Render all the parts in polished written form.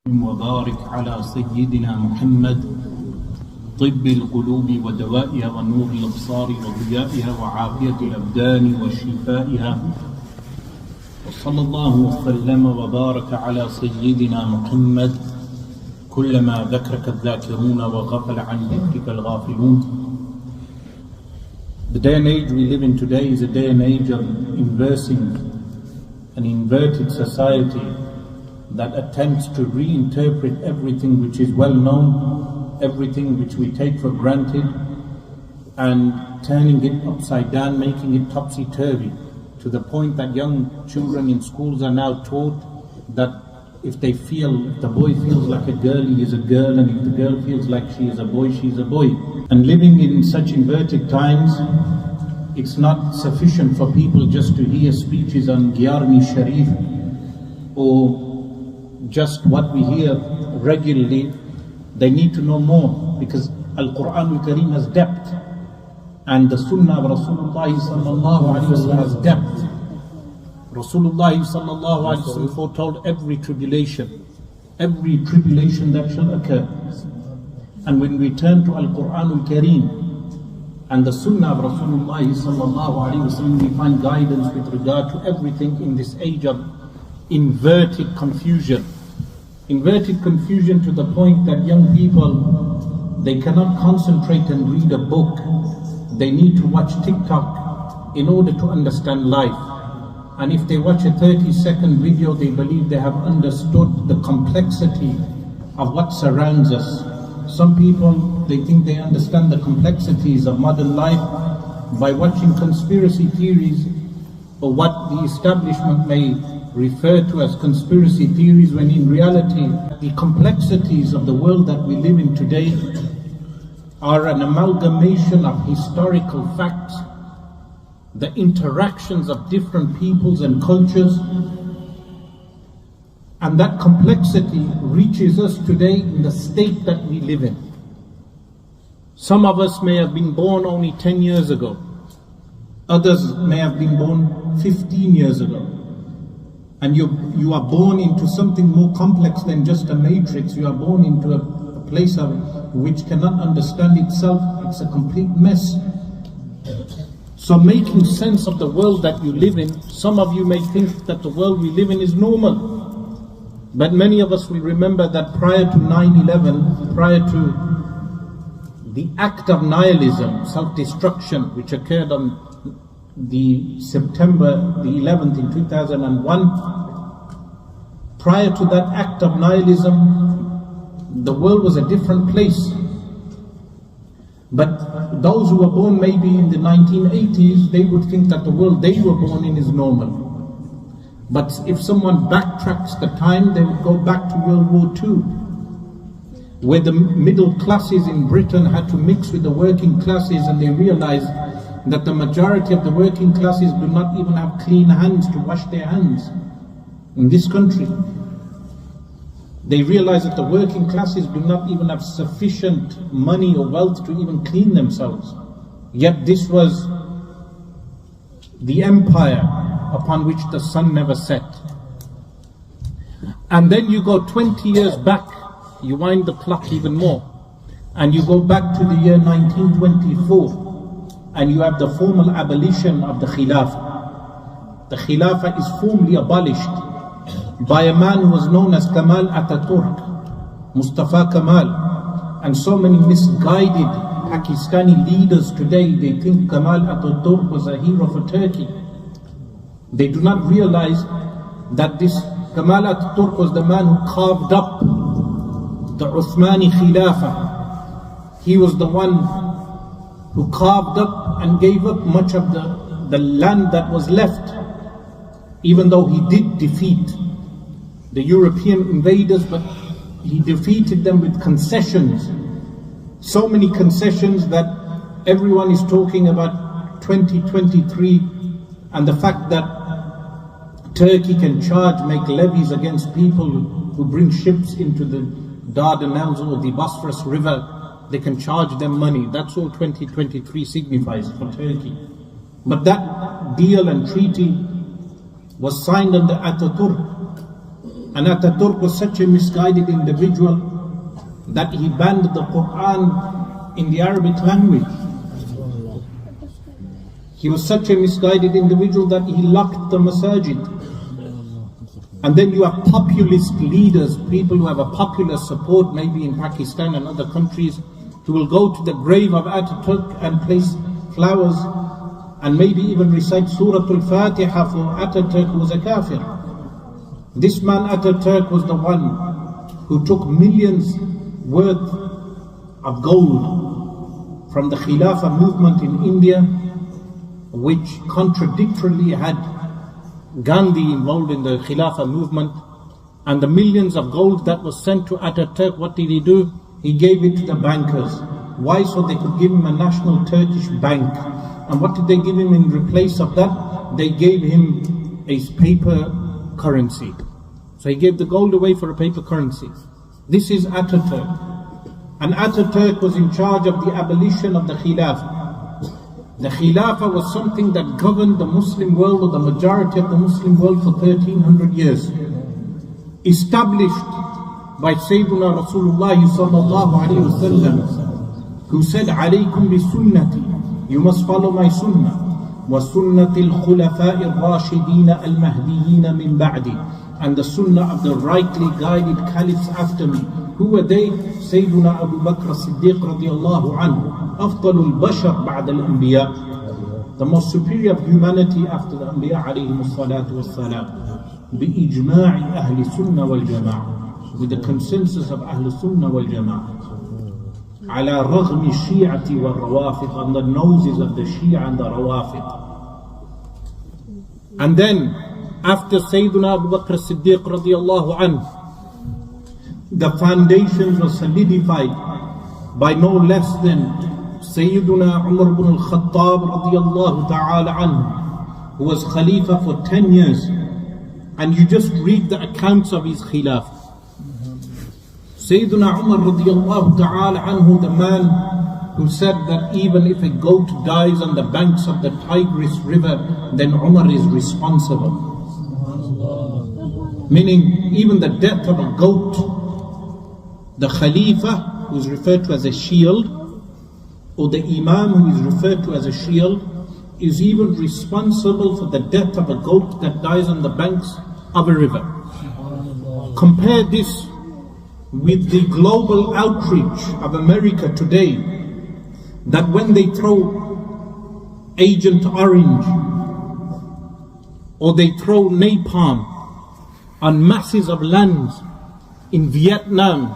وبارك على سيدنا محمد طب القلوب ودوائها ونور الأبصار وضيائها وعافية الأبدان وشفائها، وصلى الله وسلم وبارك على سيدنا محمد كلما ذكرك الذاكرون وغفل عن ذكرك الغافلون. The day and age we live in today is a day and age of inversing an inverted society that attempts to reinterpret everything which is well known, everything which we take for granted, and turning it upside down, making it topsy-turvy, to the point that young children in schools are now taught that if the boy feels like a girl, he is a girl, and if the girl feels like she is a boy, she is a boy. And living in such inverted times, it's not sufficient for people just to hear speeches on Gyarmi Sharif or just what we hear regularly. They need to know more, because Al-Quran Al-Kareem has depth, and the Sunnah of Rasulullah sallallahu alaihi wasallam has depth. Rasulullah sallallahu alaihi wasallam foretold every tribulation that shall occur. And when we turn to Al-Quran Al-Kareem and the Sunnah of Rasulullah sallallahu alaihi wasallam, we find guidance with regard to everything in this age of inverted confusion. Inverted confusion to the point that young people, they cannot concentrate and read a book. They need to watch TikTok in order to understand life. And if they watch a 30-second video, they believe they have understood the complexity of what surrounds us. Some people, they think they understand the complexities of modern life by watching conspiracy theories, or what the establishment may refer to as conspiracy theories, when in reality the complexities of the world that we live in today are an amalgamation of historical facts, the interactions of different peoples and cultures, and that complexity reaches us today in the state that we live in. Some of us may have been born only 10 years ago, others may have been born 15 years ago. And you are born into something more complex than just a matrix. You are born into a place of which cannot understand itself. It's a complete mess. So making sense of the world that you live in, some of you may think that the world we live in is normal. But many of us will remember that prior to 9/11, prior to the act of nihilism, self-destruction, which occurred on the September the 11th in 2001, prior to that act of nihilism, the world was a different place. But those who were born maybe in the 1980s, they would think that the world they were born in is normal. But if someone backtracks the time, they would go back to World War II, where the middle classes in Britain had to mix with the working classes, and they realized that the majority of the working classes do not even have clean hands to wash their hands in this country. They realize that the working classes do not even have sufficient money or wealth to even clean themselves. Yet this was the empire upon which the sun never set. And then you go 20 years back, you wind the clock even more, and you go back to the year 1924, and you have the formal abolition of the Khilafah. The Khilafah is formally abolished by a man who was known as Kemal Ataturk, Mustafa Kemal. And so many misguided Pakistani leaders today, they think Kemal Ataturk was a hero for Turkey. They do not realize that this Kemal Ataturk was the man who carved up the Uthmani Khilafah. He was the one who carved up and gave up much of the land that was left, even though he did defeat the European invaders, but he defeated them with concessions. So many concessions that everyone is talking about 2023 and the fact that Turkey can make levies against people who bring ships into the Dardanelles or the Bosphorus River. They can charge them money. That's all 2023 signifies for Turkey. But that deal and treaty was signed under Ataturk, And Ataturk was such a misguided individual that he banned the Quran in the Arabic language. He was such a misguided individual that he locked the masajid. And then you have populist leaders, people who have a popular support, maybe in Pakistan and other countries, who will go to the grave of Ataturk and place flowers and maybe even recite Surah Al-Fatiha for Ataturk, who was a kafir. This man Ataturk was the one who took millions worth of gold from the Khilafah movement in India, which contradictorily had Gandhi involved in the Khilafah movement. And the millions of gold that was sent to Ataturk, what did he do? He gave it to the bankers. Why? So they could give him a national Turkish bank. And what did they give him in replace of that? They gave him a paper currency. So he gave the gold away for a paper currency. This is Ataturk. And Ataturk was in charge of the abolition of the Khilafah. The Khilafah was something that governed the Muslim world, or the majority of the Muslim world, for 1300 years. Established by Sayyiduna Rasulullah sallallahu alayhi wa sallam, who said, "Alaykum bi sunnati," you must follow my sunnah, wa sunnati al-khulafa'i al-rashideen al-mahdiyeen min ba'di, and the sunnah of the rightly guided caliphs after me. Who were they? Sayyiduna Abu Bakr as-Siddiq radiyallahu anhu, afdalul bashar ba'da al-anbiya, the most superior of humanity after the anbiya alayhim as-salatu was-salam, bi-ijma'i ahli sunnah wal-jama'ah, with the consensus of Ahl Sunnah wal Jama'ah, ala raghmi shi'ati wal rawafid, on the noses of the Shia and the Rawafid. And then, after Sayyiduna Abu Bakr Siddiq radiyallahu anhu, the foundations were solidified by no less than Sayyiduna Umar ibn al-Khattab radiyallahu ta'ala anhu, who was Khalifa for 10 years. And you just read the accounts of his Khilafah. Sayyiduna Umar radiyallahu ta'ala anhu, the man who said that even if a goat dies on the banks of the Tigris river, then Umar is responsible. Meaning, even the death of a goat, the Khalifa, who is referred to as a shield, or the Imam, who is referred to as a shield, is even responsible for the death of a goat that dies on the banks of a river. Compare this with the global outreach of America today, that when they throw Agent Orange or they throw napalm on masses of lands in Vietnam,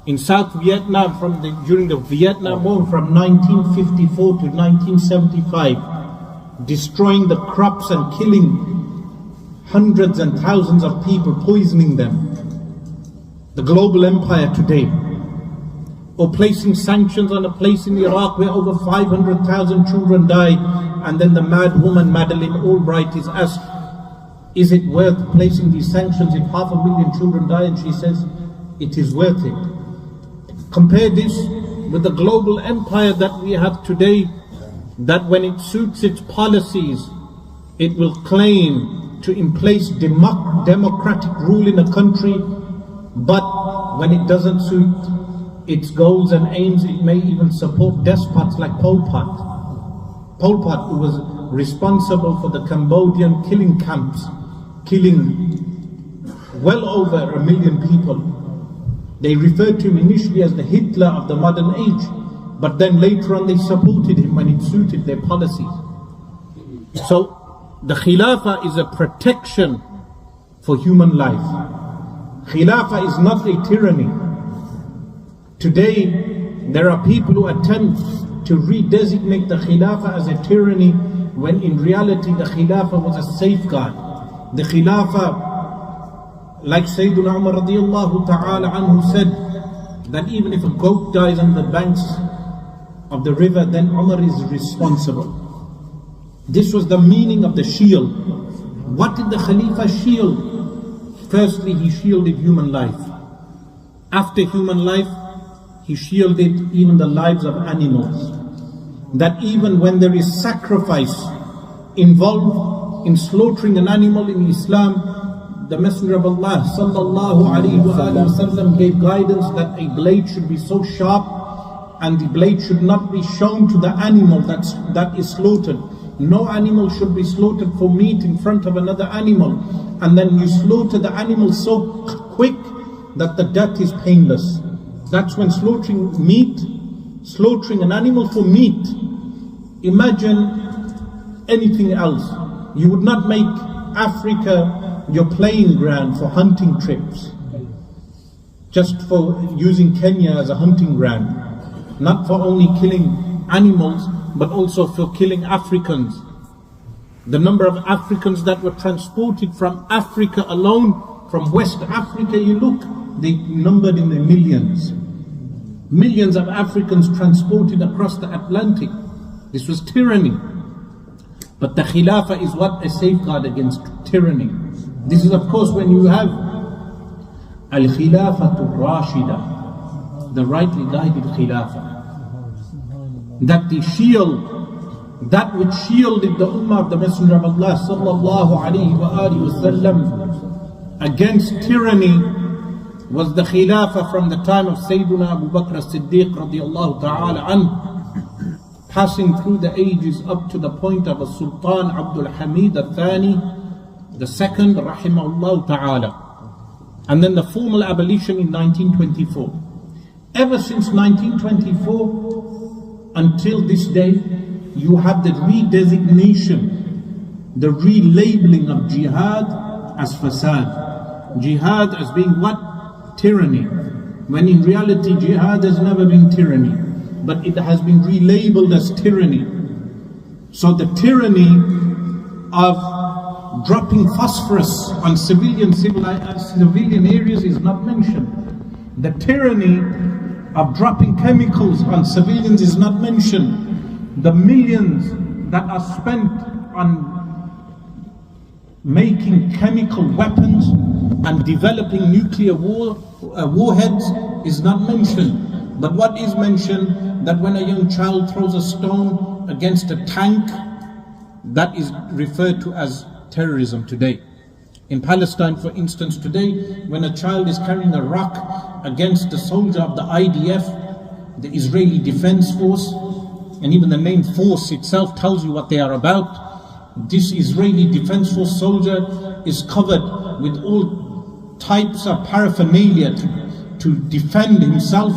in South Vietnam, during the Vietnam War from 1954 to 1975, destroying the crops and killing hundreds and thousands of people, poisoning them. The global empire today, or placing sanctions on a place in Iraq where over 500,000 children died, and then the mad woman Madeleine Albright is asked, is it worth placing these sanctions if 500,000 children die? And she says, it is worth it. Compare this with the global empire that we have today, that when it suits its policies, it will claim to place democratic rule in a country, but when it doesn't suit its goals and aims, it may even support despots like Pol Pot. Pol Pot, who was responsible for the Cambodian killing camps, killing well over 1 million people. They referred to him initially as the Hitler of the modern age, but then later on they supported him when it suited their policies. So the Khilafah is a protection for human life. Khilafah is not a tyranny. Today, there are people who attempt to redesignate the Khilafah as a tyranny, when in reality the Khilafah was a safeguard. The Khilafah, like Sayyiduna Umar radiyallahu ta'ala anhu said, that even if a goat dies on the banks of the river, then Umar is responsible. This was the meaning of the shield. What did the Khalifa shield? Firstly, he shielded human life. After human life, he shielded even the lives of animals. That even when there is sacrifice involved in slaughtering an animal in Islam, the Messenger of Allah sallallahu alaihi wasallam gave guidance that a blade should be so sharp and the blade should not be shown to the animal that is slaughtered. No animal should be slaughtered for meat in front of another animal, and then you slaughter the animal so quick that the death is painless. That's when slaughtering an animal for meat. Imagine anything else. You would not make Africa your playing ground for hunting trips, just for using Kenya as a hunting ground, not for only killing animals, but also for killing Africans. The number of Africans that were transported from Africa alone, from West Africa, you look, they numbered in the millions. Millions of Africans transported across the Atlantic. This was tyranny. But the Khilafah is what? A safeguard against tyranny. This is of course when you have Al-Khilafatu Rashida, the rightly guided Khilafah. That the shield, that which shielded the Ummah of the Messenger of Allah sallallahu alayhi wa sallam against tyranny was the Khilafah from the time of Sayyiduna Abu Bakr as-Siddiq radiyallahu ta'ala anhu, passing through the ages up to the point of a Sultan Abdul Hamid al-Thani, the second, rahimahullah ta'ala. And then the formal abolition in 1924. Ever since 1924 until this day, you have the redesignation, the relabeling of jihad as fasad. Jihad as being what? Tyranny. When in reality jihad has never been tyranny, but it has been relabeled as tyranny. So the tyranny of dropping phosphorus on civilian areas is not mentioned. The tyranny of dropping chemicals on civilians is not mentioned. The millions that are spent on making chemical weapons and developing nuclear warheads is not mentioned. But what is mentioned, that when a young child throws a stone against a tank, that is referred to as terrorism today. In Palestine, for instance, today, when a child is carrying a rock against a soldier of the IDF, the Israeli Defense Force, and even the name force itself tells you what they are about. This Israeli Defense Force soldier is covered with all types of paraphernalia to defend himself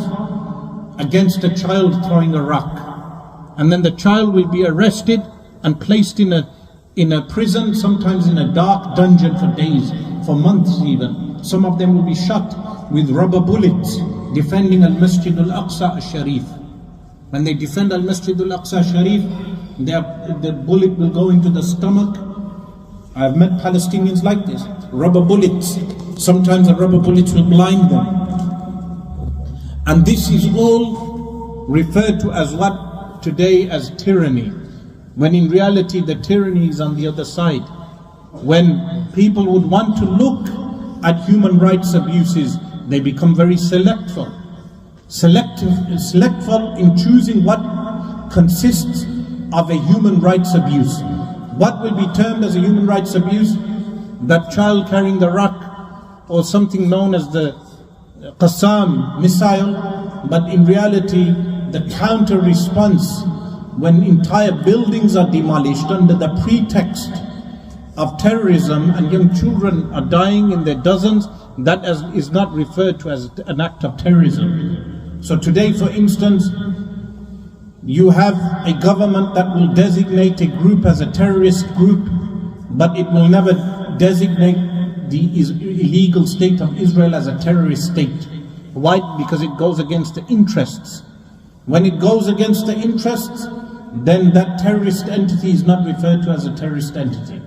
against a child throwing a rock. And then the child will be arrested and placed in a prison, sometimes in a dark dungeon for days, for months even. Some of them will be shot with rubber bullets defending Al-Masjid Al-Aqsa Al-Sharif. When they defend Al-Masjid Al-Aqsa Al-Sharif, the bullet will go into the stomach. I've met Palestinians like this, rubber bullets. Sometimes the rubber bullets will blind them. And this is all referred to as what today as tyranny, when in reality the tyranny is on the other side. When people would want to look at human rights abuses, they become very selectful in choosing what consists of a human rights abuse. What will be termed as a human rights abuse? That child carrying the rock, or something known as the Qassam missile, but in reality the counter response, when entire buildings are demolished under the pretext of terrorism and young children are dying in their dozens, that is not referred to as an act of terrorism. So today, for instance, you have a government that will designate a group as a terrorist group, but it will never designate the illegal state of Israel as a terrorist state. Why? Because it goes against the interests. When it goes against the interests, then that terrorist entity is not referred to as a terrorist entity.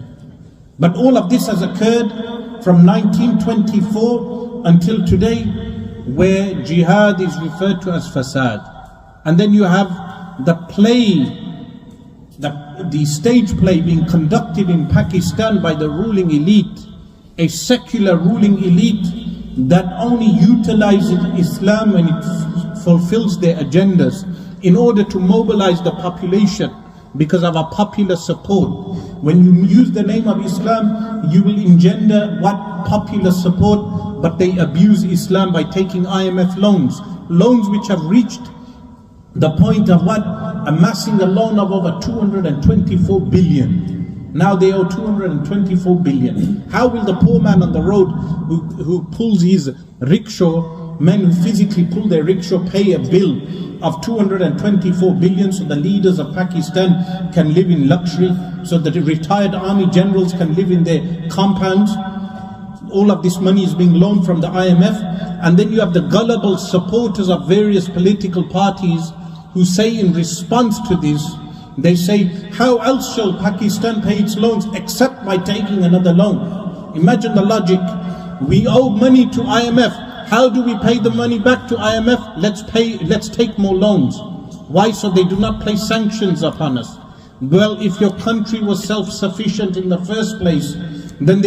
But all of this has occurred from 1924 until today, where jihad is referred to as fasad. And then you have the play, the stage play being conducted in Pakistan by the ruling elite, a secular ruling elite that only utilizes Islam when it fulfills their agendas, in order to mobilize the population because of a popular support. When you use the name of Islam, you will engender what popular support, but they abuse Islam by taking IMF loans. Loans which have reached the point of what? Amassing a loan of over 224 billion. Now they owe 224 billion. How will the poor man on the road who pulls his rickshaw, men who physically pull their rickshaw, pay a bill of 224 billion so the leaders of Pakistan can live in luxury, so that the retired army generals can live in their compounds? All of this money is being loaned from the IMF. And then you have the gullible supporters of various political parties who say in response to this, they say, how else shall Pakistan pay its loans except by taking another loan? Imagine the logic. We owe money to IMF. How do we pay the money back to IMF? Let's take more loans. Why? So they do not place sanctions upon us. Well, if your country was self-sufficient in the first place, then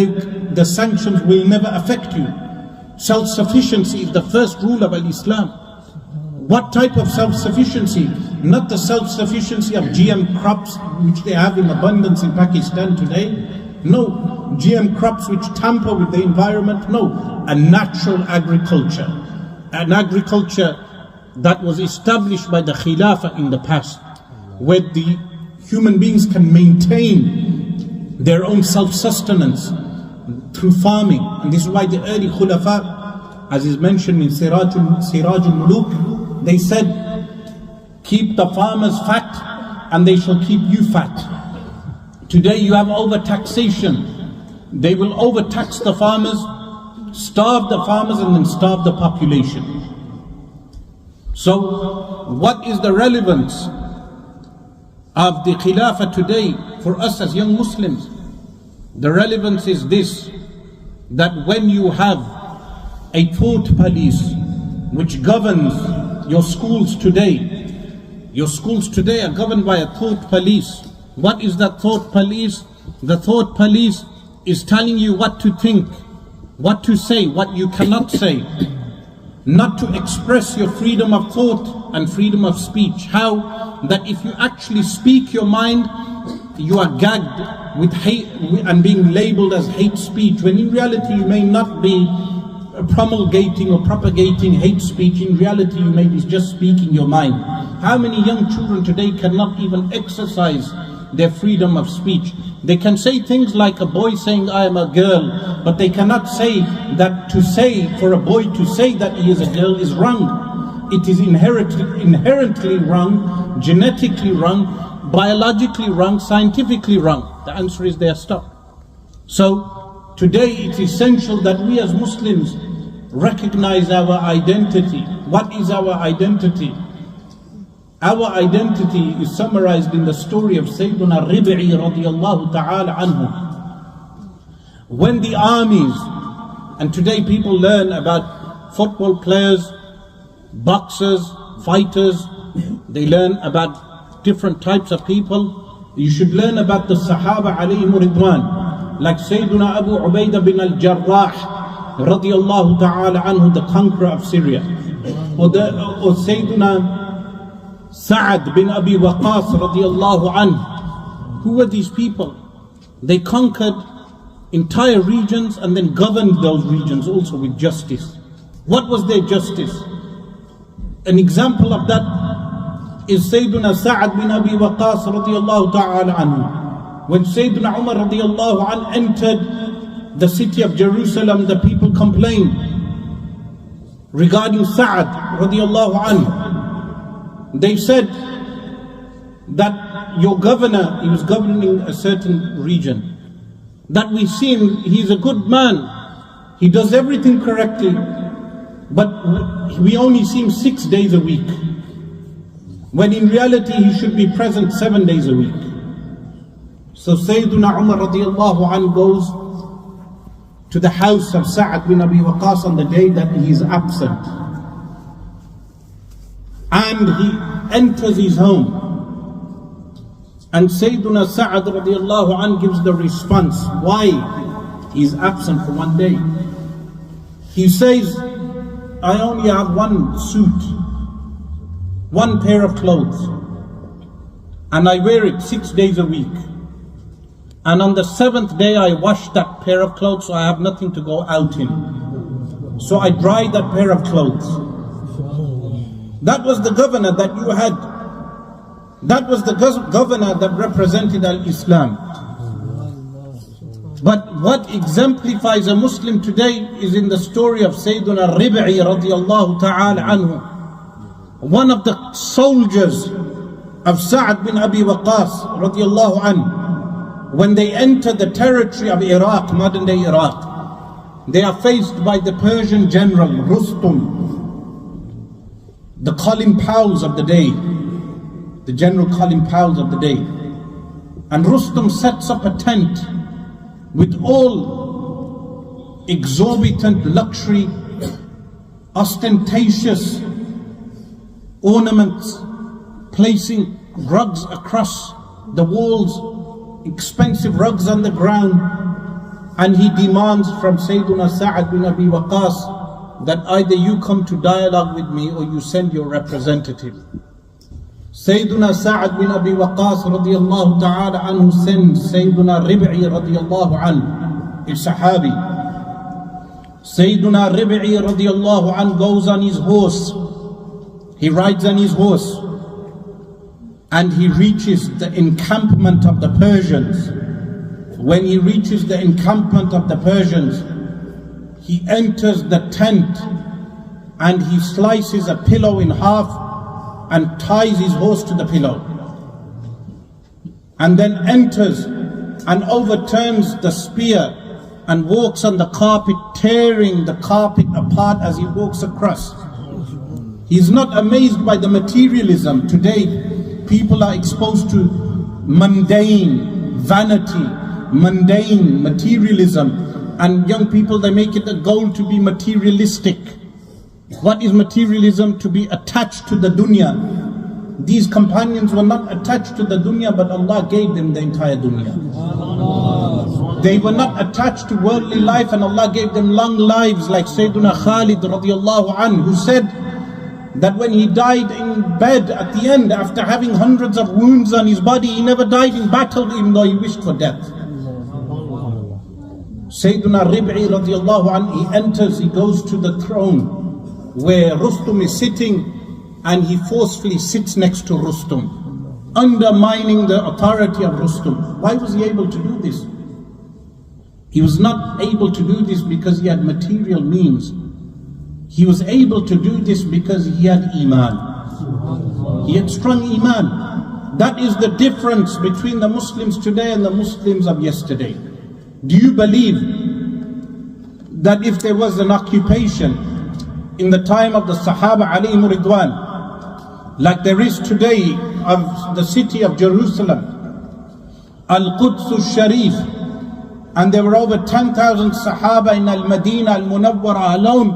the sanctions will never affect you. Self-sufficiency is the first rule of Islam. What type of self-sufficiency? Not the self-sufficiency of GM crops which they have in abundance in Pakistan today. No. GM crops which tamper with the environment. No. A natural agriculture. An agriculture that was established by the Khilafah in the past, where the human beings can maintain their own self-sustenance through farming. And this is why the early Khulafa, as is mentioned in Siraj al-Muluk, they said, keep the farmers fat and they shall keep you fat. Today you have overtaxation. They will overtax the farmers, starve the farmers, and then starve the population. So what is the relevance of the Khilafah today for us as young Muslims? The relevance is this, that when you have a thought police which governs your schools today are governed by a thought police. What is that thought police? The thought police is telling you what to think, what to say, what you cannot say, not to express your freedom of thought and freedom of speech. How? That if you actually speak your mind, you are gagged with hate and being labeled as hate speech, when in reality you may not be promulgating or propagating hate speech. In reality you may be just speaking your mind. How many young children today cannot even exercise their freedom of speech? They can say things like a boy saying I am a girl, but they cannot say that for a boy to say that he is a girl is wrong. It is inherently wrong, genetically wrong, biologically wrong, scientifically wrong. The answer is they are stopped. So today it's essential that we as Muslims recognize our identity. What is our identity? Our identity is summarized in the story of Sayyiduna Rib'i radiyallahu ta'ala anhu. When the armies, and today people learn about football players, boxers, fighters, they learn about different types of people. You should learn about the Sahaba alayhim ridwan, like Sayyiduna Abu Ubaidah bin al-Jarrah radiyallahu ta'ala anhu, the conqueror of Syria, or Sayyiduna Sa'ad bin Abi Waqqas radiyallahu anhu. Who were these people? They conquered entire regions and then governed those regions also with justice. What was their justice? An example of that is Sayyiduna Sa'ad bin Abi Waqqas radiyallahu ta'ala anhu. When Sayyiduna Umar radiyallahu anhu entered the city of Jerusalem, the people complained regarding Sa'ad radiyallahu anhu. They said that your governor, he was governing a certain region, that we see him, he's a good man, he does everything correctly, but we only see him 6 days a week, when in reality he should be present 7 days a week. So Sayyiduna Umar radiyallahu anhu goes to the house of Sa'ad bin Abi Waqqas on the day that he is absent. And he enters his home. And Sayyiduna Sa'ad radiallahu anhu gives the response why he is absent for 1 day. He says, I only have one suit, one pair of clothes, and I wear it 6 days a week. And on the 7th day I washed that pair of clothes, so I have nothing to go out in. So I dried that pair of clothes. That was the governor that you had. That was the governor that represented al-Islam. But what exemplifies a Muslim today is in the story of Sayyiduna Rib'i radiyallahu ta'ala anhu. One of the soldiers of Sa'd bin Abi Waqqas radiyallahu anhu, when they enter the territory of Iraq, modern day Iraq, they are faced by the Persian general Rustum, the Colin Powells of the day, the General Colin Powells of the day. And Rustum sets up a tent with all exorbitant luxury, ostentatious ornaments, placing rugs across the walls, expensive rugs on the ground, and he demands from Sayyiduna Sa'd bin Abi Waqqas that either you come to dialogue with me or you send your representative. Sayyiduna Sa'd bin Abi Waqqas radiyallahu ta'ala anhu sends Sayyiduna Rib'i radiyallahu anhu, a Sahabi. Sayyiduna Rib'i radiyallahu anhu goes on his horse. He rides on his horse and he reaches the encampment of the Persians. When he reaches the encampment of the Persians, he enters the tent and he slices a pillow in half and ties his horse to the pillow, and then enters and overturns the spear and walks on the carpet, tearing the carpet apart as he walks across. He's not amazed by the materialism. Today, people are exposed to mundane vanity, mundane materialism, and young people, they make it a goal to be materialistic. What is materialism? To be attached to the dunya. These companions were not attached to the dunya, but Allah gave them the entire dunya. They were not attached to worldly life, and Allah gave them long lives, like Sayyiduna Khalid radiyallahu anhu, who said that when he died in bed at the end, after having hundreds of wounds on his body, he never died in battle even though he wished for death. Sayyiduna Rib'i radiyallahu anhu, he enters, he goes to the throne where Rustum is sitting, and he forcefully sits next to Rustum, undermining the authority of Rustum. Why was he able to do this? He was not able to do this because he had material means. He was able to do this because he had Iman. He had strong Iman. That is the difference between the Muslims today and the Muslims of yesterday. Do you believe that if there was an occupation in the time of the Sahaba alayhim ridwan, like there is today of the city of Jerusalem, Al-Quds al-Sharif, and there were over 10,000 Sahaba in Al-Madinah Al-Munawwara alone,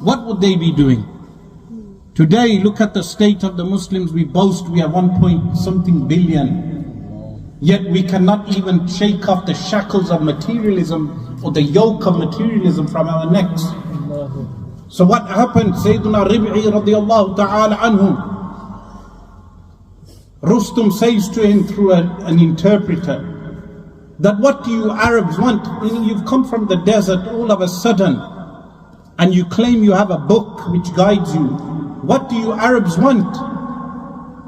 what would they be doing? Today, look at the state of the Muslims. We boast we have 1 point something billion, yet we cannot even shake off the shackles of materialism or the yoke of materialism from our necks. So what happened? Sayyiduna Rib'i radiyallahu ta'ala anhu, Rustum says to him through an interpreter, that what do you Arabs want? Meaning you've come from the desert all of a sudden and you claim you have a book which guides you. What do you Arabs want?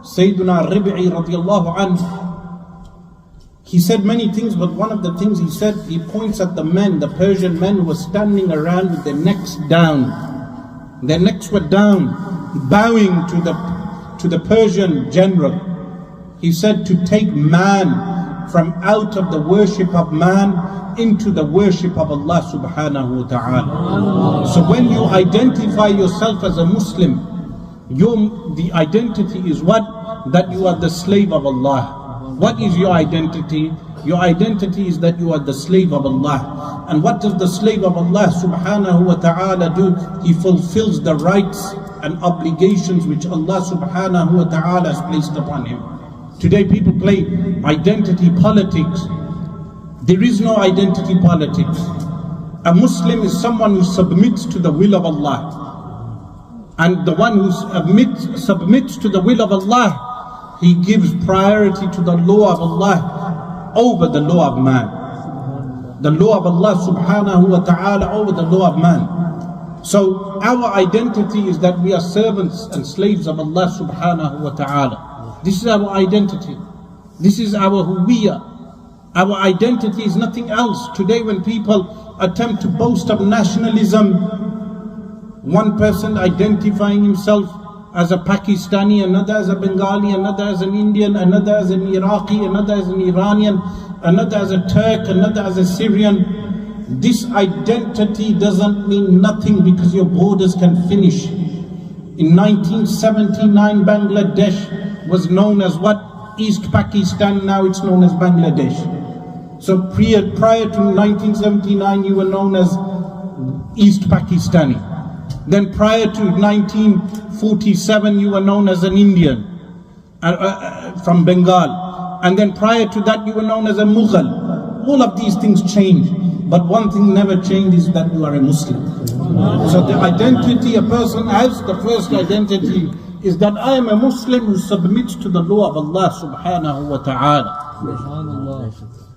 Sayyiduna Rib'i radiyallahu anhu, he said many things, but one of the things he said, he points at the men, the Persian men who were standing around with their necks down. Their necks were down, bowing to the Persian general. He said to take man from out of the worship of man into the worship of Allah subhanahu wa ta'ala. So when you identify yourself as a Muslim, the identity is what? That you are the slave of Allah. What is your identity? Your identity is that you are the slave of Allah. And what does the slave of Allah subhanahu wa ta'ala do? He fulfills the rights and obligations which Allah subhanahu wa ta'ala has placed upon him. Today people play identity politics. There is no identity politics. A Muslim is someone who submits to the will of Allah. And the one who submits to the will of Allah, he gives priority to the law of Allah. over the law of man. The law of Allah subhanahu wa ta'ala over the law of man. So our identity is that we are servants and slaves of Allah subhanahu wa ta'ala. This is our identity. This is our huwiyah. Our identity is nothing else. Today when people attempt to boast of nationalism, one person identifying himself as a Pakistani, another as a Bengali, another as an Indian, another as an Iraqi, another as an Iranian, another as a Turk, another as a Syrian. This identity doesn't mean nothing because your borders can finish. In 1979, Bangladesh was known as what? East Pakistan, now it's known as Bangladesh. So prior to 1979, you were known as East Pakistani. Then prior to 1947, you were known as an Indian from Bengal. And then prior to that, you were known as a Mughal. All of these things change. But one thing never changed is that you are a Muslim. So the identity a person has, the first identity is that I am a Muslim who submits to the law of Allah subhanahu wa ta'ala.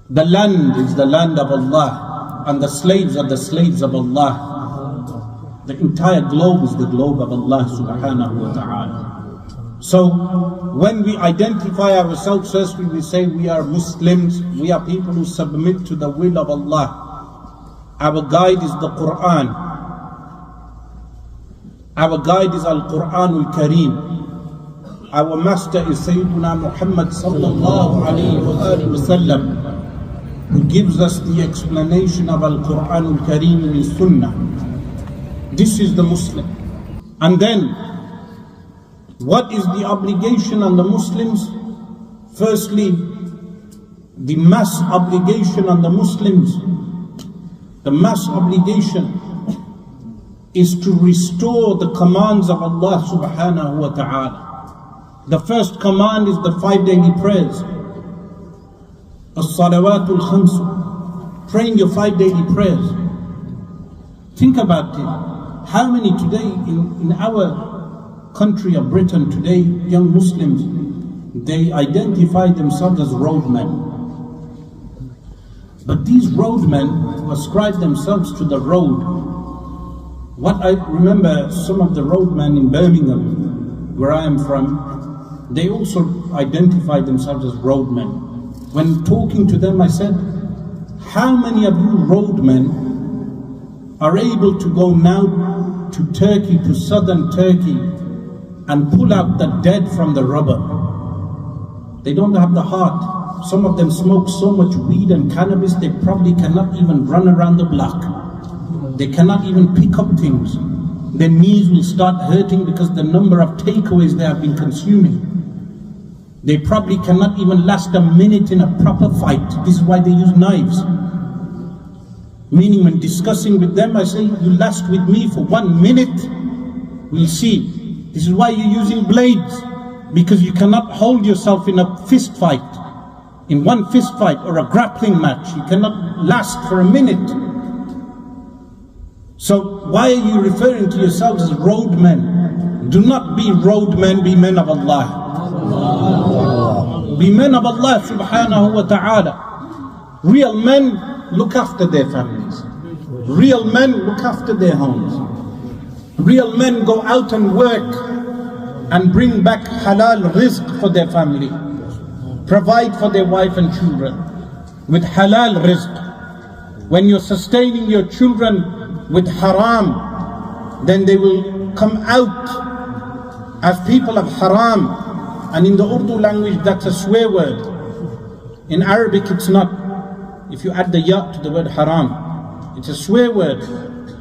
The land is the land of Allah, and the slaves are the slaves of Allah. The entire globe is the globe of Allah subhanahu wa ta'ala. So when we identify ourselves, firstly we say we are Muslims, we are people who submit to the will of Allah. Our guide is the Quran. Our guide is Al-Quran Al-Kareem. Our master is Sayyiduna Muhammad sallallahu alayhi wa sallam, who gives us the explanation of Al-Quran Al-Kareem in his Sunnah. This is the Muslim. And then, what is the obligation on the Muslims? Firstly, the mass obligation on the Muslims. The mass obligation is to restore the commands of Allah subhanahu wa ta'ala. The first command is the 5 daily prayers. As-salawatul khams. Praying your 5 daily prayers. Think about it. How many today in our country of Britain today, young Muslims, they identify themselves as roadmen. But these roadmen who ascribe themselves to the road, what I remember, some of the roadmen in Birmingham, where I am from, they also identify themselves as roadmen. When talking to them, I said, how many of you roadmen are able to go now to Turkey, to southern Turkey, and pull out the dead from the rubber? They don't have the heart. Some of them smoke so much weed and cannabis, they probably cannot even run around the block. They cannot even pick up things. Their knees will start hurting because the number of takeaways they have been consuming. They probably cannot even last a minute in a proper fight. This is why they use knives. Meaning when discussing with them, I say, you last with me for 1 minute, we'll see. This is why you're using blades, because you cannot hold yourself in a fist fight. In one fist fight or a grappling match, you cannot last for a minute. So why are you referring to yourselves as roadmen? Do not be roadmen, be men of Allah. Be men of Allah subhanahu wa ta'ala. Real men look after their families. Real men look after their homes. Real men go out and work and bring back halal rizq for their family. Provide for their wife and children with halal rizq. When you're sustaining your children with haram, then they will come out as people of haram. And in the Urdu language, that's a swear word. In Arabic, it's not. If you add the ya to the word haram, it's a swear word.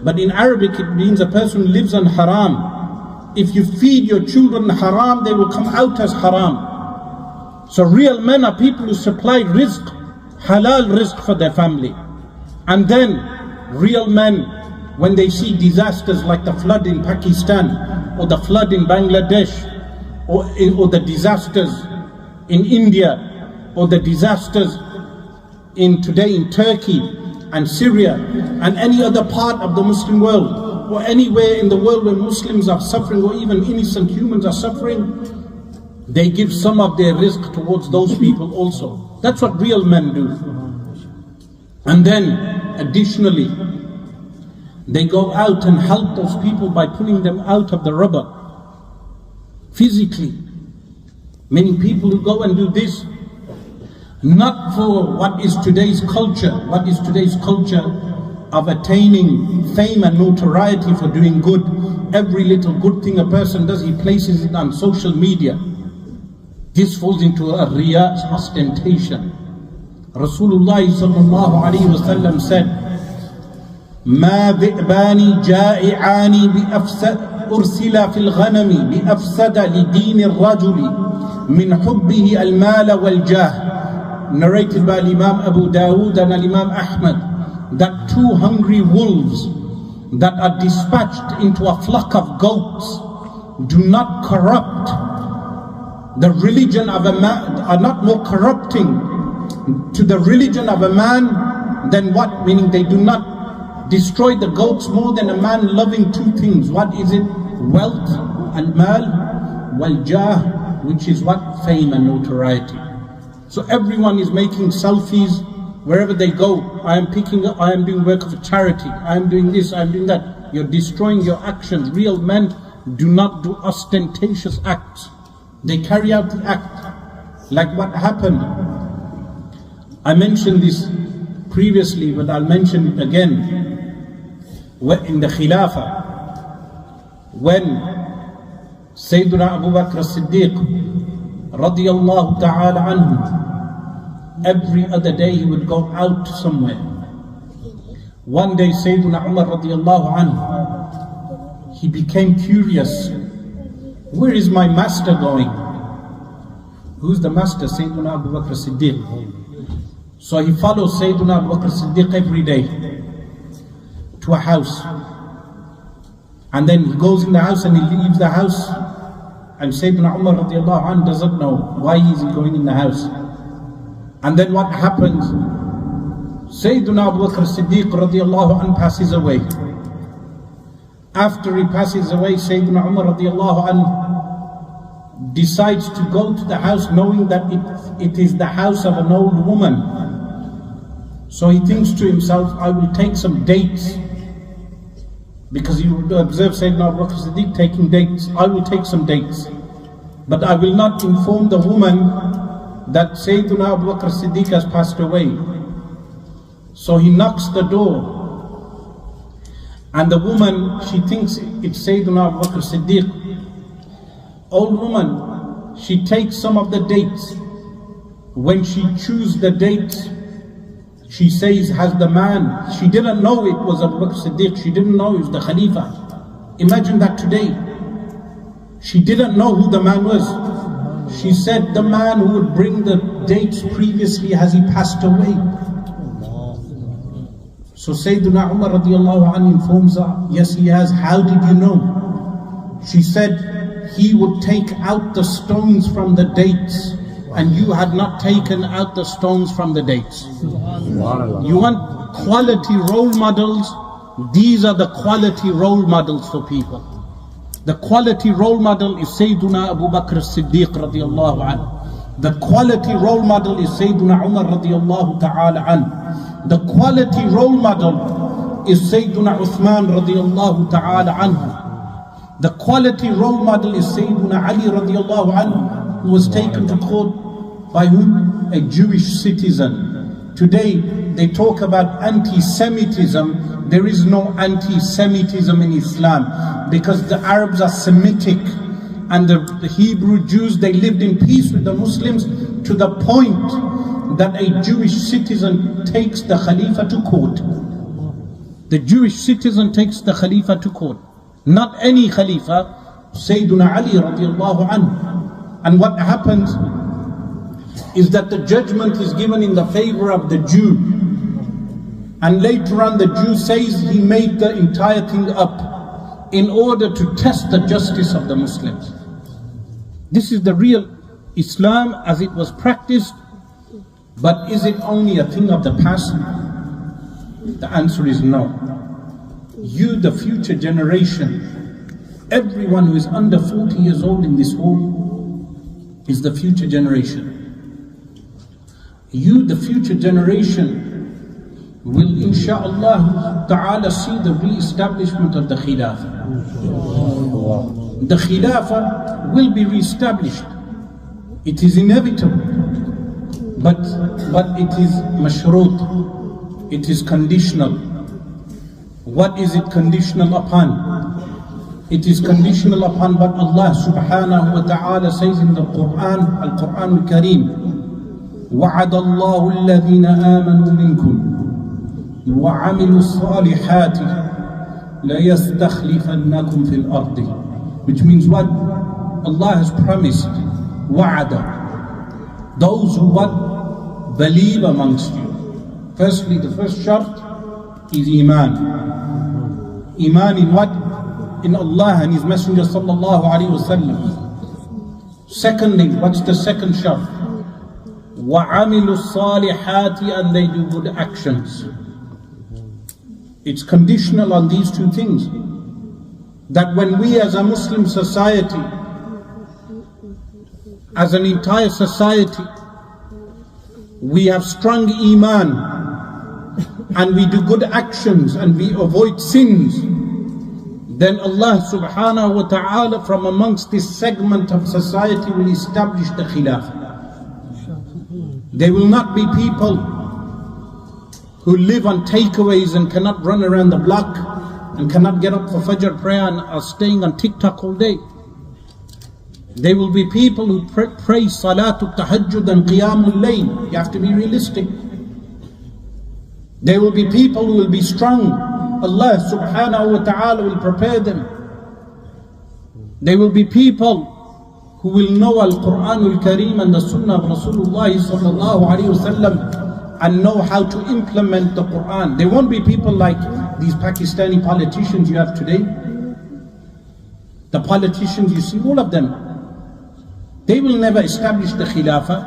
But in Arabic, it means a person who lives on haram. If you feed your children haram, they will come out as haram. So real men are people who supply rizq, halal rizq for their family. And then real men, when they see disasters like the flood in Pakistan, or the flood in Bangladesh, or the disasters in India, or the disasters today in Turkey and Syria and any other part of the Muslim world, or anywhere in the world where Muslims are suffering, or even innocent humans are suffering, they give some of their rizq towards those people also. That's what real men do. And then, additionally, they go out and help those people by pulling them out of the rubber, physically. Many people who go and do this, not for what is today's culture. What is today's culture of attaining fame and notoriety for doing good. Every little good thing a person does, he places it on social media. This falls into a riya, ostentation. Rasulullah sallallahu alayhi wa sallam said, ما ذئبان جائعان أرسل في الغنم بأفسد لدين الرجل من حبه المال والجاه. Narrated by Imam Abu Dawood and Imam Ahmad, that two hungry wolves that are dispatched into a flock of goats do not corrupt the religion of a man, are not more corrupting to the religion of a man than what? Meaning they do not destroy the goats more than a man loving two things. What is it? Wealth, al-mal, wal-jah, which is what? Fame and notoriety. So everyone is making selfies wherever they go. I am doing work of charity, I am doing this, I am doing that. You're destroying your actions. Real men do not do ostentatious acts. They carry out the act. Like what happened, I mentioned this previously, but I'll mention it again. In the Khilafah, when Sayyidina Abu Bakr as-Siddiq radiyallahu ta'ala anhu, every other day he would go out somewhere. One day Sayyidina Umar radiyallahu anhu, he became curious. Where is my master going? Who's the master? Sayyidina Abu Bakr as-Siddiq. So he follows Sayyidina Abu Bakr as-Siddiq every day to a house. And then he goes in the house and he leaves the house. And Sayyidina Umar radiallahu anhu doesn't know why he's going in the house. And then what happens? Sayyidina Abu Bakr as-Siddiq radiallahu anhu passes away. After he passes away, Sayyidina Umar radiallahu anhu decides to go to the house knowing that it is the house of an old woman. So he thinks to himself, I will take some dates. Because he would observe Sayyidina Abu Bakr as-Siddiq taking dates. I will take some dates. But I will not inform the woman that Sayyidina Abu Bakr as-Siddiq has passed away. So he knocks the door. And the woman, she thinks it's Sayyidina Abu Bakr as-Siddiq. Old woman, she takes some of the dates. When she chooses the dates, she says, has the man, she didn't know it was Abu Bakr as-Siddiq, she didn't know it was the Khalifa. Imagine that today. She didn't know who the man was. She said, the man who would bring the dates previously, has he passed away? So Sayyidina Umar radiallahu anhu informs her, yes he has. How did you know? She said, he would take out the stones from the dates, and you had not taken out the stones from the dates. You want quality role models? These are the quality role models for people. The quality role model is Sayyiduna Abu Bakr as-Siddiq radiallahu anhu. The quality role model is Sayyiduna Umar radiallahu ta'ala anhu. The quality role model is Sayyiduna Uthman radiallahu ta'ala anhu. The quality role model is Sayyiduna Ali radiallahu anhu, who was taken to court by whom? A Jewish citizen. Today they talk about anti-Semitism. There is no anti-Semitism in Islam, because the Arabs are Semitic, and the Hebrew Jews, they lived in peace with the Muslims to the point that a Jewish citizen takes the Khalifa to court. The Jewish citizen takes the Khalifa to court. Not any Khalifa, Sayyiduna Ali radiallahu anhu. And what happens is that the judgment is given in the favor of the Jew. And later on the Jew says he made the entire thing up in order to test the justice of the Muslims. This is the real Islam as it was practiced. But is it only a thing of the past? The answer is no. You, the future generation, everyone who is under 40 years old in this hall is the future generation. you, the future generation, will insha'Allah ta'ala see the re-establishment of the Khilafah. The Khilafah will be re-established. It is inevitable. But it is mashroot. It is conditional. What is it conditional upon? It is conditional upon what Allah subhanahu wa ta'ala says in the Quran, Al-Quran al-Kareem. وَعَدَ اللَّهُ الَّذِينَ آمَنُوا مِنْكُمْ وَعَمِلُوا الصَّالِحَاتِ لَيَسْتَخْلِفَنَّكُمْ فِي الْأَرْضِ. Which means what? Allah has promised, wa'ada, those who what? Believe amongst you. Firstly, the first shart is Iman. Iman in what? In Allah and His Messenger sallallahu alaihi wasallam. Secondly, what's the second shart? وَعَمِلُوا الصَّالِحَاتِ, and they do good actions. It's conditional on these two things. That when we as a Muslim society, as an entire society, we have strong Iman and we do good actions and we avoid sins, then Allah subhanahu wa ta'ala from amongst this segment of society will establish the Khilafah. There will not be people who live on takeaways and cannot run around the block and cannot get up for Fajr prayer and are staying on TikTok all day. There will be people who pray Salatul Tahajjud and Qiyamul Layl. You have to be realistic. There will be people who will be strong. Allah subhanahu wa ta'ala will prepare them. There will be people who will know Al-Quran al-Kareem and the Sunnah of Rasulullah sallallahu alayhi wasallam and know how to implement the Quran. There won't be people like these Pakistani politicians you have today. The politicians you see, all of them, they will never establish the Khilafah.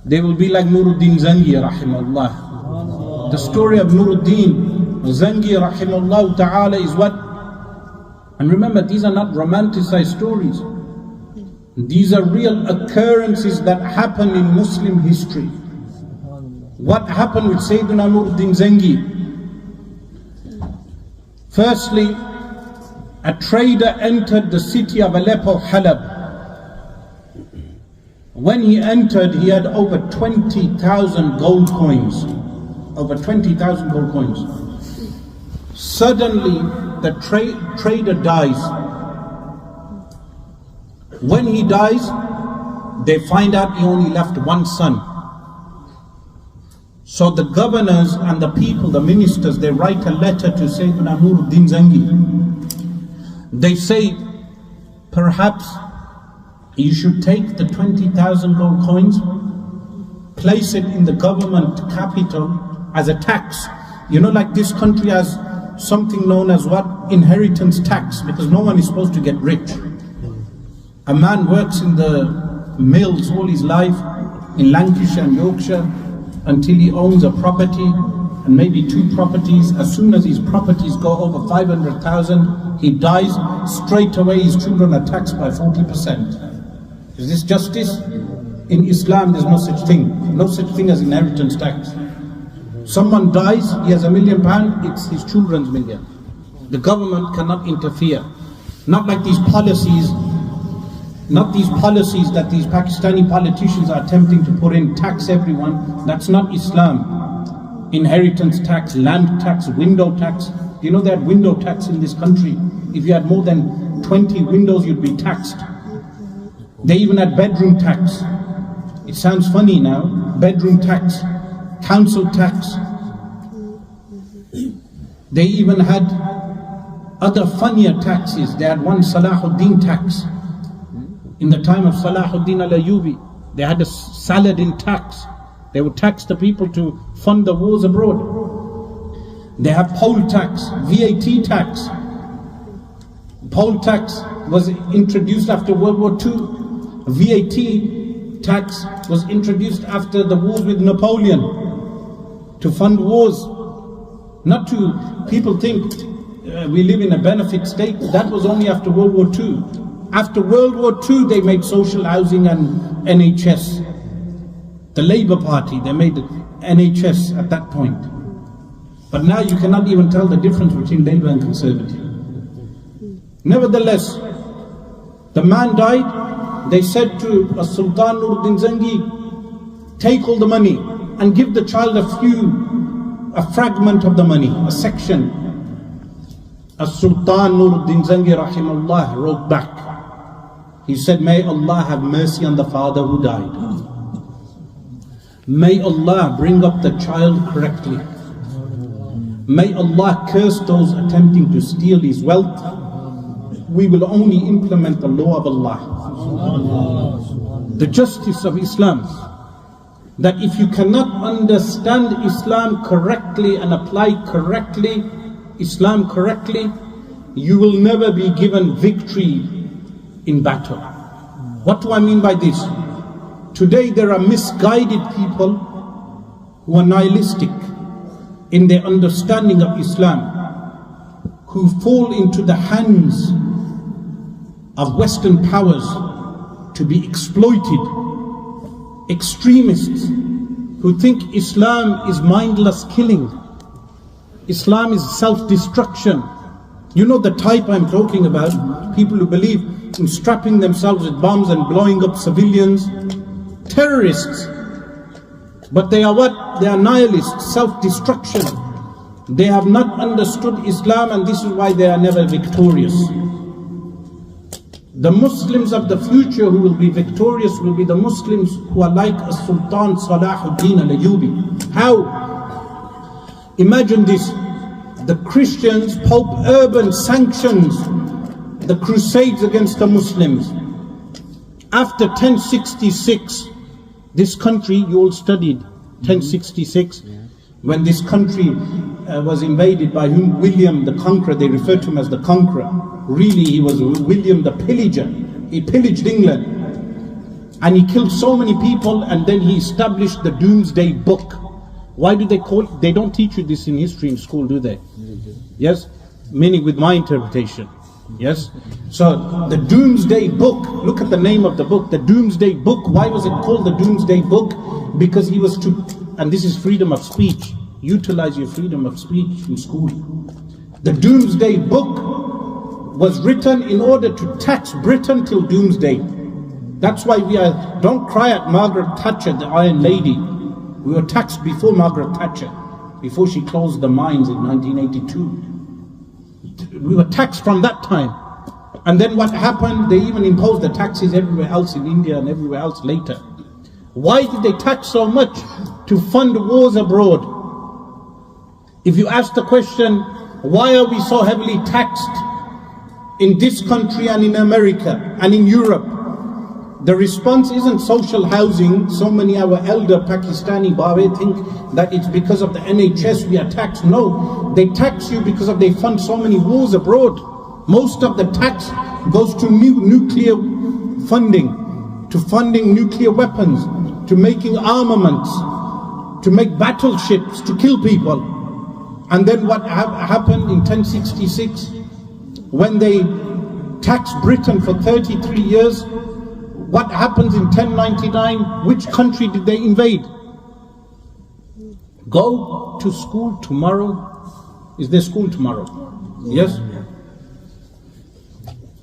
They will be like Nuruddin Zangi rahimahullah. The story of Nuruddin Zangi rahimahullah ta'ala is what? And remember, these are not romanticized stories. These are real occurrences that happen in Muslim history. What happened with Sayyidina Nuruddin Zangi? Firstly, a trader entered the city of Aleppo, Halab. When he entered, he had over 20,000 gold coins. Over 20,000 gold coins. Suddenly, the trader dies. When he dies, they find out he only left one son. So the governors and the people, the ministers, they write a letter to Sayyidina Nuruddin Zangi. They say, perhaps you should take the 20,000 gold coins, place it in the government capital as a tax. You know, like this country has something known as what? Inheritance tax, because no one is supposed to get rich. A man works in the mills all his life, in Lancashire and Yorkshire, until he owns a property, and maybe two properties. As soon as his properties go over 500,000, he dies. Straight away his children are taxed by 40%. Is this justice? In Islam there's no such thing. No such thing as inheritance tax. Someone dies, he has £1 million, it's his children's million. The government cannot interfere. Not like these policies, not these policies that these Pakistani politicians are attempting to put in, tax everyone. That's not Islam. Inheritance tax, land tax, window tax. Do you know they had window tax in this country? If you had more than 20 windows, you'd be taxed. They even had bedroom tax. It sounds funny now. Bedroom tax, council tax. They even had other funnier taxes. They had one Salahuddin tax. In the time of Salahuddin al-Ayyubi, they had a Saladin tax. They would tax the people to fund the wars abroad. They have poll tax, VAT tax. Poll tax was introduced after World War II. VAT tax was introduced after the wars with Napoleon to fund wars. Not to, people think we live in a benefit state. That was only after World War II. After World War II, they made social housing and NHS. The Labour Party, they made NHS at that point. But now you cannot even tell the difference between Labour and Conservative. Nevertheless, the man died. They said to Sultan Nuruddin Zengi, take all the money and give the child a fragment of the money, a section. Sultan Nuruddin Zengi rahimahullah wrote back. He said, may Allah have mercy on the father who died. May Allah bring up the child correctly. May Allah curse those attempting to steal his wealth. We will only implement the law of Allah. The justice of Islam. That if you cannot understand Islam correctly and apply correctly, Islam correctly, you will never be given victory in battle. What do I mean by this? Today there are misguided people who are nihilistic in their understanding of Islam, who fall into the hands of Western powers to be exploited. Extremists who think Islam is mindless killing. Islam is self-destruction. You know the type I'm talking about, people who believe in strapping themselves with bombs and blowing up civilians. Terrorists. But they are what? They are nihilists, self-destruction. They have not understood Islam, and this is why they are never victorious. The Muslims of the future who will be victorious will be the Muslims who are like a Sultan Salahuddin al-Ayyubi. How? Imagine this. The Christians, Pope Urban sanctions the crusades against the Muslims. After 1066, this country, you all studied 1066, when this country was invaded by whom? William the Conqueror. They refer to him as the Conqueror. Really, he was William the Pillager. He pillaged England. And he killed so many people, and then he established the Doomsday Book. Why do they call it? They don't teach you this in history in school, do they? Yes? Meaning with my interpretation. Yes? So, the Doomsday Book, look at the name of the book, the Doomsday Book. Why was it called the Doomsday Book? Because he was to, and this is freedom of speech, utilize your freedom of speech in school. The Doomsday Book was written in order to tax Britain till doomsday. That's why don't cry at Margaret Thatcher, the Iron Lady. We were taxed before Margaret Thatcher, before she closed the mines in 1982. We were taxed from that time. And then what happened? They even imposed the taxes everywhere else in India and everywhere else later. Why did they tax so much? To fund wars abroad. If you ask the question, why are we so heavily taxed in this country and in America and in Europe? The response isn't social housing. So many our elder Pakistani Bawe think that it's because of the NHS we are taxed. No, they tax you because they fund so many wars abroad. Most of the tax goes to nuclear funding, to funding nuclear weapons, to making armaments, to make battleships, to kill people. And then what happened in 1066, when they taxed Britain for 33 years, what happens in 1099? Which country did they invade? Go to school tomorrow. Is there school tomorrow? Yes?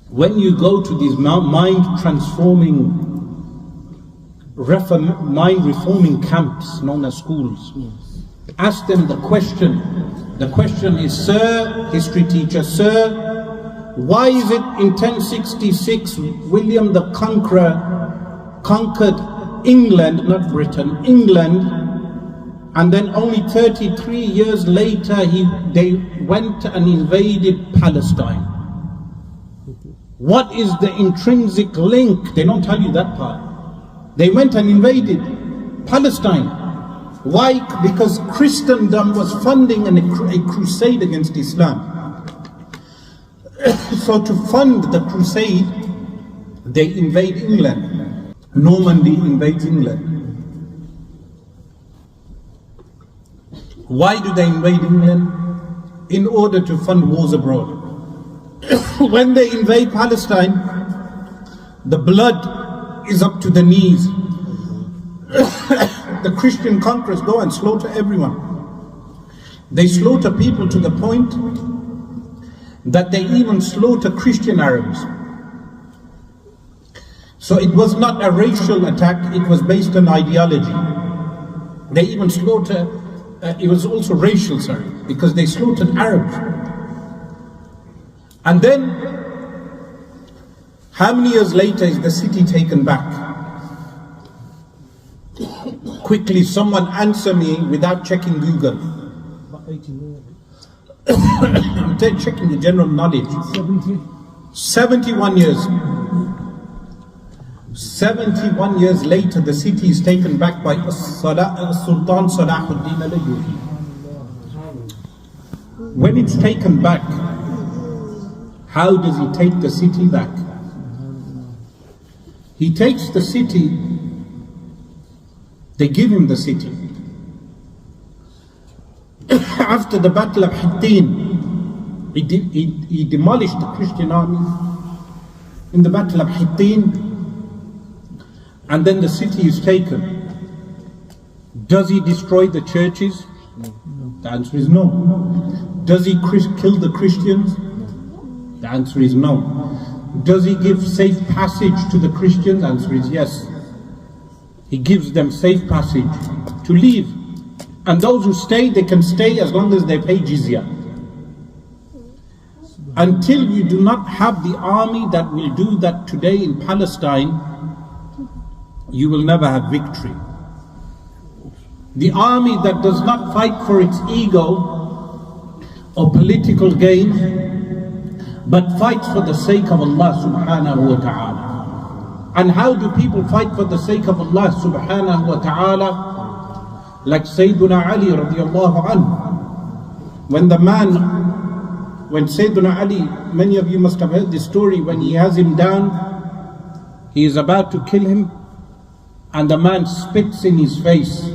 When you go to these mind-transforming, mind-reforming camps known as schools, ask them the question. The question is, sir, history teacher, sir, why is it in 1066 William the Conqueror conquered England, not Britain, England, and then only 33 years later they went and invaded Palestine? What is the intrinsic link? They don't tell you that part. They went and invaded Palestine. Why? Because Christendom was funding a crusade against Islam. So to fund the crusade, they invade England. Normandy invades England. Why do they invade England? In order to fund wars abroad. When they invade Palestine, the blood is up to the knees. the Christian conquerors go and slaughter everyone. They slaughter people to the point that they even slaughter Christian Arabs. So it was not a racial attack, it was based on ideology. They even slaughter, it was also racial, because they slaughtered Arabs. And then, how many years later is the city taken back? Quickly, someone answer me without checking Google. I'm checking the general knowledge. 71 years. 71 years later, the city is taken back by Sultan Salahuddin al-Ayyubi. When it's taken back, how does he take the city back? He takes the city, they give him the city. After the Battle of Hittin, he demolished the Christian army in the Battle of Hittin, and then the city is taken. Does he destroy the churches? No. The answer is no. Does he kill the Christians? The answer is no. Does he give safe passage to the Christians? The answer is yes. He gives them safe passage to leave. And those who stay, they can stay as long as they pay jizya. Until you do not have the army that will do that today in Palestine, you will never have victory. The army that does not fight for its ego or political gain, but fights for the sake of Allah subhanahu wa ta'ala. And how do people fight for the sake of Allah subhanahu wa ta'ala? Like Sayyiduna Ali radiallahu anhu. When Sayyiduna Ali, many of you must have heard this story, when he has him down, he is about to kill him, and the man spits in his face.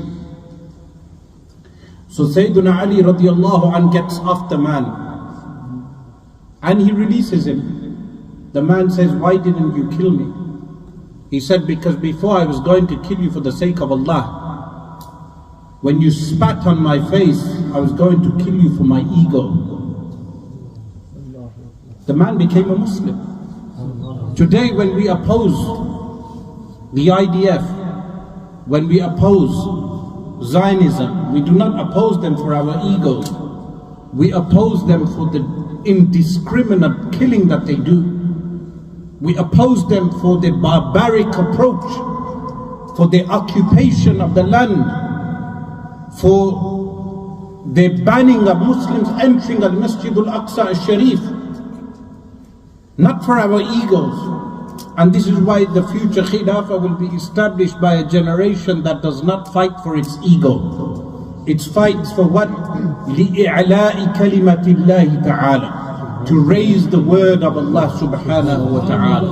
So Sayyiduna Ali radiallahu anhu gets off the man and he releases him. The man says, why didn't you kill me? He said, because before I was going to kill you for the sake of Allah. When you spat on my face, I was going to kill you for my ego. The man became a Muslim. Today when we oppose the IDF, when we oppose Zionism, we do not oppose them for our egos. We oppose them for the indiscriminate killing that they do. We oppose them for the barbaric approach, for the occupation of the land, for the banning of Muslims entering Al-Masjid Al-Aqsa Al-Sharif. Not for our egos. And this is why the future Khilafah will be established by a generation that does not fight for its ego. It fights for what? لِإِعْلَاءِ كَلِمَةِ اللَّهِ تَعَالَى. To raise the word of Allah subhanahu wa ta'ala.